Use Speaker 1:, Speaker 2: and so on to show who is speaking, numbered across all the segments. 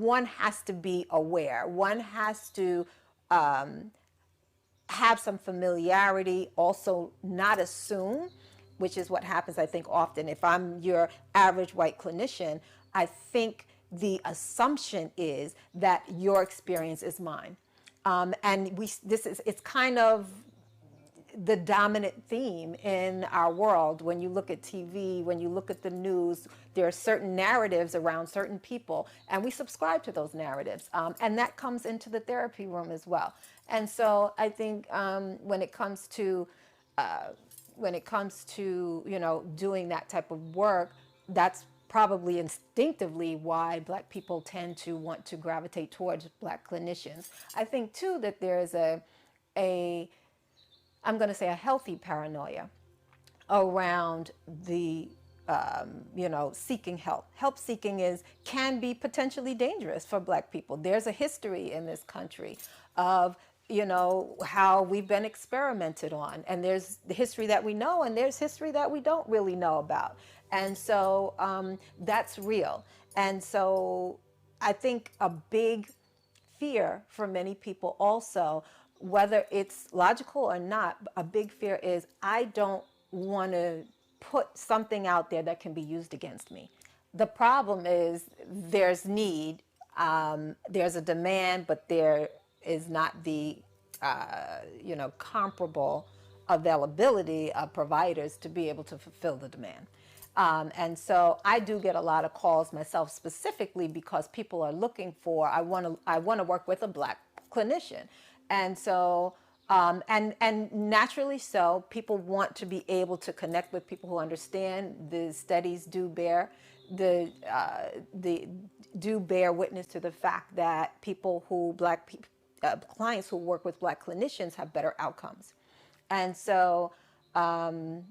Speaker 1: one has to be aware. One has to have some familiarity, also not assume, which is what happens, I think, often. If I'm your average white clinician, I think the assumption is that your experience is mine. And it's kind of the dominant theme in our world. When you look at TV, when you look at the news, there are certain narratives around certain people, and we subscribe to those narratives. And that comes into the therapy room as well. And so I think when it comes to doing that type of work, that's probably instinctively why Black people tend to want to gravitate towards Black clinicians. I think too that there is I'm going to say a healthy paranoia around the seeking help. Help seeking can be potentially dangerous for Black people. There's a history in this country of how we've been experimented on, and there's the history that we know, and there's history that we don't really know about, and so that's real. And so I think a big fear for many people also, whether it's logical or not, a big fear is, I don't want to put something out there that can be used against me. The problem is there's need, there's a demand, but there is not the comparable availability of providers to be able to fulfill the demand. And so I do get a lot of calls myself, specifically because people are looking for, I want to work with a Black clinician. And so, and naturally so, people want to be able to connect with people who understand. The studies do bear witness to the fact that clients who work with Black clinicians have better outcomes. And so, so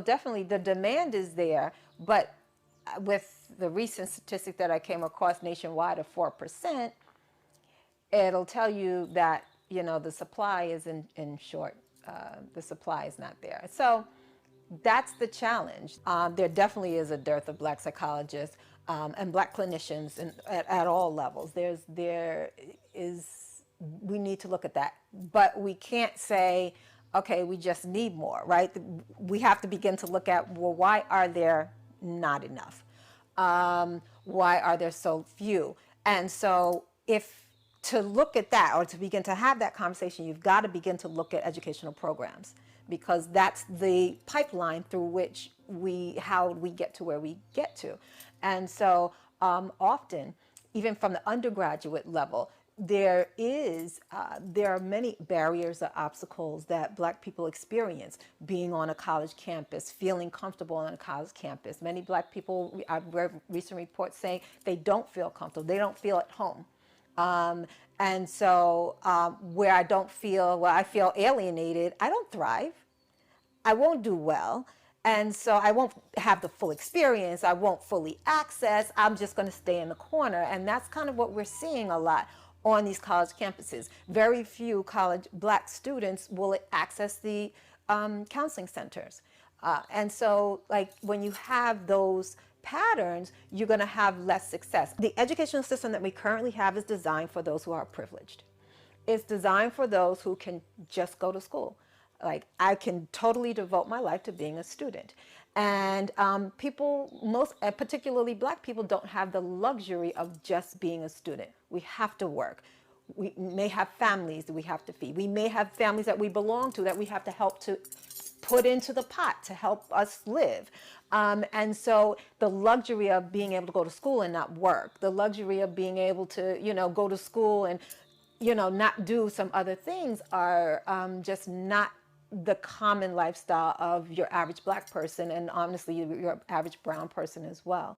Speaker 1: definitely the demand is there, but with the recent statistic that I came across nationwide of 4%, it'll tell you that, the supply is in short. The supply is not there. So that's the challenge. There definitely is a dearth of Black psychologists and Black clinicians at all levels. We need to look at that. But we can't say, okay, we just need more, right? We have to begin to look at, well, why are there not enough? Why are there so few? And so to look at that, or to begin to have that conversation, you've got to begin to look at educational programs, because that's the pipeline through which how we get to where we get to. And so often, even from the undergraduate level, there are many barriers or obstacles that Black people experience being on a college campus, feeling comfortable on a college campus. Many Black people, I've read recent reports saying they don't feel comfortable, they don't feel at home. And so where I feel alienated, I don't thrive, I won't do well. And so I won't have the full experience, I won't fully access, I'm just going to stay in the corner. And that's kind of what we're seeing a lot on these college campuses. Very few Black students will access the counseling centers. And so when you have those patterns, you're going to have less success. The educational system that we currently have is designed for those who are privileged. It's designed for those who can just go to school. I can totally devote my life to being a student. And particularly Black people, don't have the luxury of just being a student. We have to work. We may have families that we have to feed. We may have families that we belong to that we have to help to put into the pot to help us live. And so the luxury of being able to go to school and not work, the luxury of being able to, go to school and, not do some other things are just not the common lifestyle of your average Black person, and honestly, your average brown person as well.